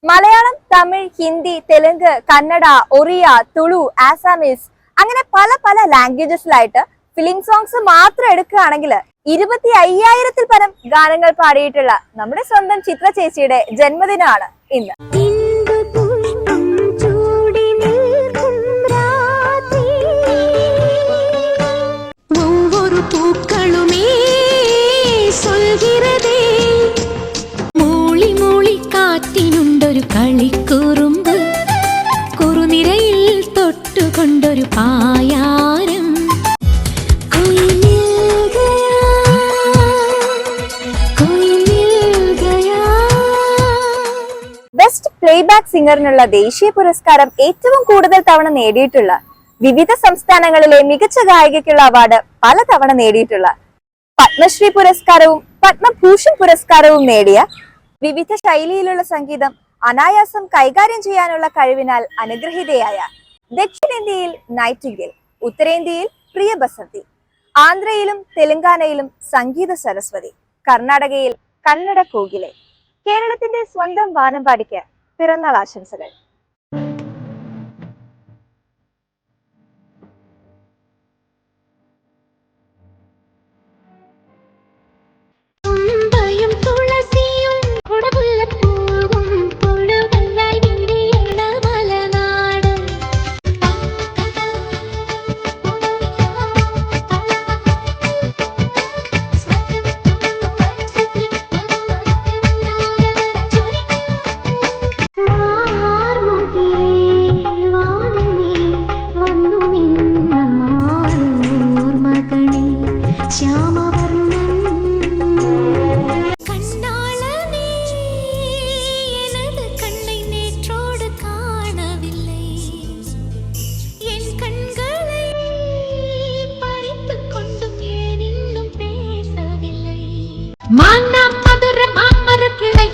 Malayalam, Tamil, Hindi, Telugu, Kannada, Oriya, Tulu, Assamese അങ്ങനെ പല പല ലാംഗ്വേജസിലായിട്ട് ഫിലിം സോങ്സ് മാത്രം എടുക്കുകയാണെങ്കിൽ 25,000-ൽ പരം ഗാനങ്ങൾ പാടിയിട്ടുള്ള നമ്മുടെ സ്വന്തം ചിത്ര ചേച്ചിയുടെ ജന്മദിനമാണ് ഇന്ന്. കളിക്കുറുമ്പ് കുറുനിരയിൽ തൊട്ടുകൊണ്ടൊരു പായാരം ബെസ്റ്റ് പ്ലേബാക്ക് സിംഗറിനുള്ള ദേശീയ പുരസ്കാരം ഏറ്റവും കൂടുതൽ തവണ നേടിയിട്ടുള്ള, വിവിധ സംസ്ഥാനങ്ങളിലെ മികച്ച ഗായികയ്ക്കുള്ള അവാർഡ് പലതവണ നേടിയിട്ടുള്ള, പത്മശ്രീ പുരസ്കാരവും പത്മഭൂഷൺ പുരസ്കാരവും നേടിയ, വിവിധ ശൈലിയിലുള്ള സംഗീതം അനായാസം കൈകാര്യം ചെയ്യാനുള്ള കഴിവിനാൽ അനുഗ്രഹീതയായ, ദക്ഷിണേന്ത്യയിൽ നൈറ്റിംഗേൽ, ഉത്തരേന്ത്യയിൽ പ്രിയ ബസന്തി, ആന്ധ്രയിലും തെലങ്കാനയിലും സംഗീത സരസ്വതി, കർണാടകയിൽ കന്നഡ കോകിലെ, കേരളത്തിന്റെ സ്വന്തം വാനമ്പാടിക്ക് പിറന്നാൾ ആശംസകൾ. மதுர மாமரத்திலே